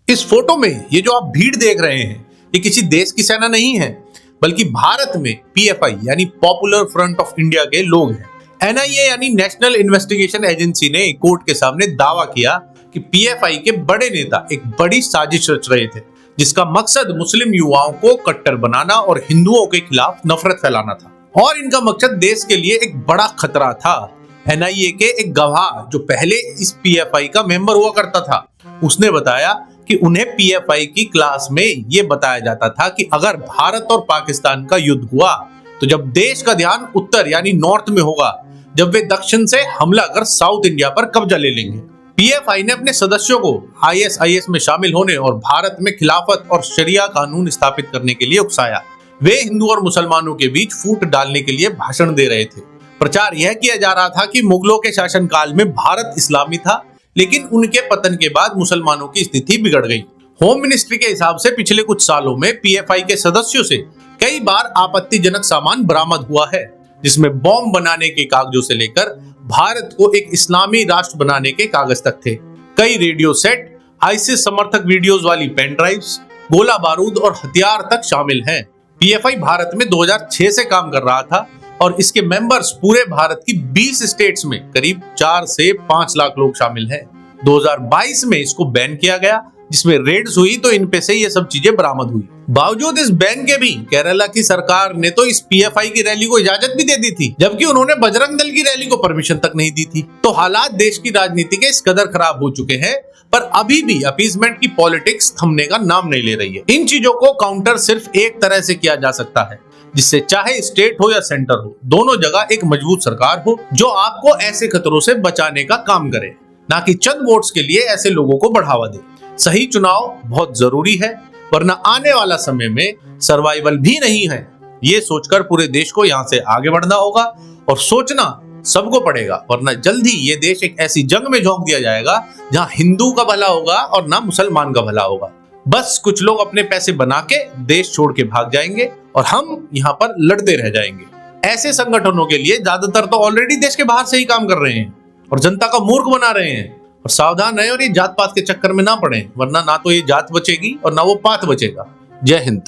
इस फोटो में ये जो आप भीड़ देख रहे हैं ये किसी देश की सेना नहीं है, बल्कि भारत में पीएफआई यानी पॉपुलर फ्रंट ऑफ इंडिया के लोग हैं। एनआईए यानी नेशनल इन्वेस्टिगेशन एजेंसी ने कोर्ट के सामने दावा किया कि पीएफआई के बड़े नेता एक बड़ी साजिश रच रहे थे, जिसका मकसद मुस्लिम युवाओं को कट्टर बनाना और हिंदुओं के खिलाफ नफरत फैलाना था, और इनका मकसद देश के लिए एक बड़ा खतरा था। एनआईए के एक गवाह जो पहले इस पीएफआई का मेंबर हुआ करता था, उसने बताया कि उन्हें पीएफआई की क्लास में ये बताया जाता था कि अगर भारत और पाकिस्तान का युद्ध हुआ तो जब देश का ध्यान उत्तर यानी नॉर्थ में होगा, जब वे दक्षिण से हमला कर साउथ इंडिया पर कब्जा ले लेंगे। पीएफआई ने अपने सदस्यों को आईएसआईएस में शामिल होने और भारत में खिलाफत और शरिया कानून स्थापित करने के लिए उकसाया। वे हिंदू और मुसलमानों के बीच फूट डालने के लिए भाषण दे रहे थे। प्रचार यह किया जा रहा था कि मुगलों के शासनकाल में भारत इस्लामी था, लेकिन उनके पतन के बाद मुसलमानों की स्थिति बिगड़ गई। होम मिनिस्ट्री के हिसाब से पिछले कुछ सालों में पीएफआई के सदस्यों से कई बार आपत्तिजनक सामान बरामद हुआ है, जिसमें बॉम्ब बनाने के कागजों से लेकर भारत को एक इस्लामी राष्ट्र बनाने के कागज तक थे। कई रेडियो सेट, आईसिस समर्थक वीडियोस वाली पेन ड्राइव्स, गोला बारूद और हथियार तक शामिल हैं। पीएफआई भारत में 2006 से काम कर रहा था और इसके मेंबर्स पूरे भारत की 20 स्टेट्स में करीब 4 से 5 लाख लोग शामिल हैं। 2022 में इसको बैन किया गया, जिसमें रेड्स हुई तो इन पे से ये सब चीजें बरामद हुई। बावजूद इस बैन के भी केरला की सरकार ने तो इस पीएफआई की रैली को इजाजत भी दे दी थी, जबकि उन्होंने बजरंग दल की रैली को परमिशन तक नहीं दी थी। तो हालात देश की राजनीति के इस कदर खराब हो चुके हैं, पर अभी भी अपीजमेंट की पॉलिटिक्स थमने का नाम नहीं ले रही है। इन चीजों को काउंटर सिर्फ एक तरह से किया जा सकता है, जिससे चाहे स्टेट हो या सेंटर हो, दोनों जगह एक मजबूत सरकार हो जो आपको ऐसे खतरों से बचाने का काम करे, ना कि चंद वोट्स के लिए ऐसे लोगों को बढ़ावा दे। सही चुनाव बहुत जरूरी है, वरना आने वाला समय में सर्वाइवल भी नहीं है। ये सोचकर पूरे देश को यहाँ से आगे बढ़ना होगा और सोचना सबको पड़ेगा, वरना जल्द ही ये देश एक ऐसी जंग में झोंक दिया जाएगा जहाँ हिंदू का भला होगा और ना मुसलमान का भला होगा। बस कुछ लोग अपने पैसे बना के देश छोड़ के भाग जाएंगे और हम यहाँ पर लड़ते रह जाएंगे। ऐसे संगठनों के लिए ज्यादातर तो ऑलरेडी देश के बाहर से ही काम कर रहे हैं और जनता का मूर्ख बना रहे हैं। और सावधान रहे और ये जात पात के चक्कर में ना पड़े, वरना ना तो ये जात बचेगी और ना वो पात बचेगा। जय हिंद।